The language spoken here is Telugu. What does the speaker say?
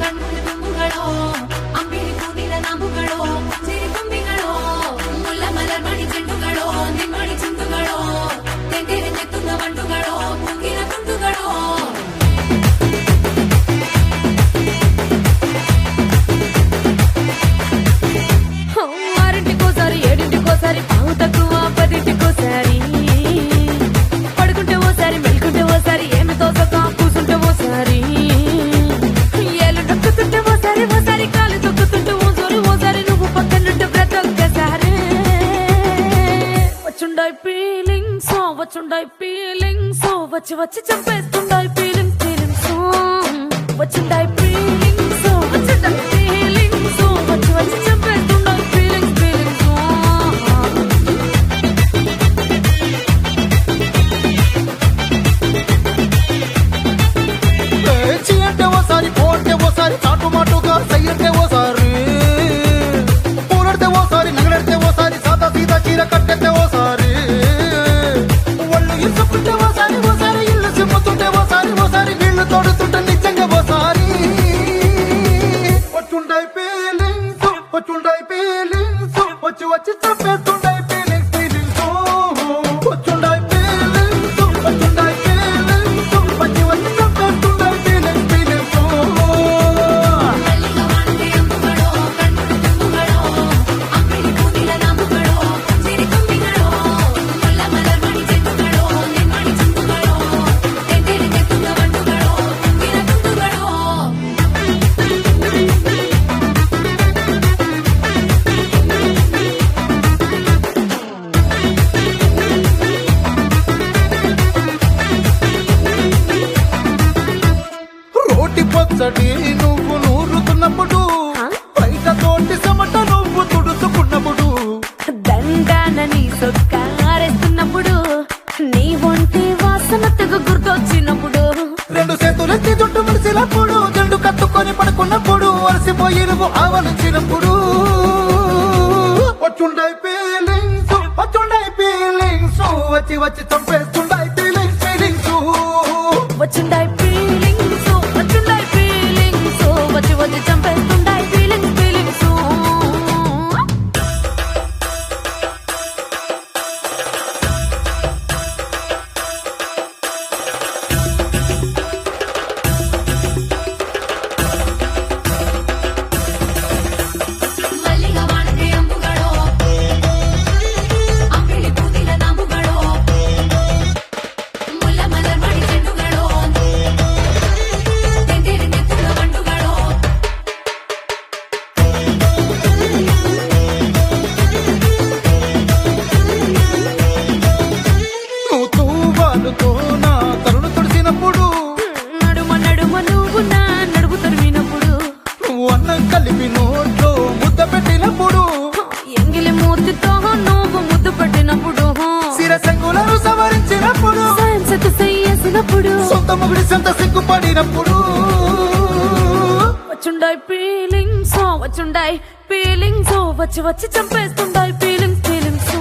ಕಣ್ಮುಂದೆ ತುಂಬುಗಳೋ ಅಂಬಿಳಿ ಕೂದಿನ ನಾಮುಗಳೋ ಸಿರಿ ತುಂಬಿಗಳೋ ಮುಲ್ಲ ಮಲರ್ ಮಣಿ ಚೆಂಡುಗಳೋ ನಿಮ್ಮಣಿ ಚಿಂದುಗಳೋ ತೆಂಗೆರೆ ನೆತ್ತುಂಗ ಬಂಡುಗಳೋ ಮುಗಿನ ತುಂಡುಗಳೋ ఆరింటికోసారి ఏడింటికోసారి పావు తక్కువ పదింటికోసారి పడుకుంటే ఓసారి మెలుకుంటే ఓసారి ఏమి తోసక కూసుంటే ఓసారి ఏళ్ళు నొక్కుతుంటే ఓసారి ఓసారి కాలు తొక్కుతుంటే ఓసారి ఓసారి నువ్వు పక్కనుంటే ప్రతి ఒక్కసారి వచ్చుండాయి ఫీలింగ్స్ వచ్చి వచ్చి చంపేస్తుండాయి ఫీలింగ్స్ వచ్చుండాయి ఫీలింగ్స్ వచ్చుండాయి ఫీలింగ్స్ వచ్చి వచ్చి చంపేస్తుండాయి ఫీలింగ్స్ చీ అంటే ఓసారి పో అంటే ఓసారి చాటు మాటుగా సయ్యంటే ఓసారి పూలడితే ఓసారి నగలడితే ఓసారి సాదా సీదా చీర కట్టెతే ఓసారి ఒళ్ళు ఇసుకుంటే ఓసారి ఓసారి ఇల్లు సిమ్ముతుంటే ఓసారి ఓసారి నీళ్లు తోడుతుంటే నిజంగా ఓసారి వచ్చుండాయి ఫీలింగ్స్ వచ్చి వచ్చి చంపేస్తుండాయి ఫీలింగ్స్ వచ్చుండాయి ఫీలింగ్స్ వచ్చి వచ్చి చంపేస్తుండాయి ఫీలింగ్స్ మల్లిగా వాడితే అంబుಗಳೋ కಣ್ముంದೆ ತುಂಬುಗಳో అంಬಿಳಿ ಕೂದಿನ ನಾಮುಗಳೋ ಸಿರಿ ತುಂಬಿಗಳೋ ಮುಲ್ಲ ಮಲರ್ ಮಣಿ ಚೆಂಡುಗಳೋ ನಿಮ್ಮಣಿ ಚಿಂದುಗಳೋ ತೆಂಗೆರೆ ನೆತ್ತುಂಗ ಬಂಡುಗಳೋ ಮುಗಿನ ತುಂಡುಗಳೋ రోటి పచ్చడి నువ్వు నూరుతున్నప్పుడు బయట తోటి సమట నువ్వు తుడుచుకున్నప్పుడు దండానని సొక్కారేస్తున్నప్పుడు నీ ఒంటి వాసన తెగ గుర్తొచ్చినప్పుడు రెండు చేతులెత్తి జుట్టు ముడిసినప్పుడు జండు కత్తుకొని పడుకున్నప్పుడు అలసిపోయి నువ్వు ఆవలించినప్పుడు వచ్చుండాయి ఫీలింగ్స్ వచ్చి వచ్చి చంపేస్తుండాయి ఫీలింగ్స్ వచ్చుండాయి ఫీలింగ్స్ వచ్చి వచ్చి చంపేస్తుండాయి ఫీలింగ్స్ మల్లిగా వాడితే అంబుಗಳೋ అంಬಿಳಿ ಕೂದಿನ ನಾಮುಗಳೋ ಮುಲ್ಲ ಮಲರ್ ಮಣಿ ಚೆಂಡುಗಳೋ ತೆಂಗೆರೆ ನೆತ್ತುಂಗ ಬಂಡುಗಳೋ నువ్వు తూవాలుతో నా తరుణు తుడిసినప్పుడు నడుమ నువ్వు నా నడుము తరిమినప్పుడు నువ్వు అన్నం కలిపి నోట్లో ముద్ద పెట్టినప్పుడు ఎంగిలి మూతితో నువ్వు ముద్దు పెట్టినప్పుడు శిరసంగులను సవరించినప్పుడు సైన్సెత్ చెయ్యేసినప్పుడు సొంత మొగుడి సొంత సిగ్గుపడినప్పుడు వచ్చుండాయి ఫీలింగ్స్ వచ్చి వచ్చి చంపేస్తుండాయి ఫీలింగ్స్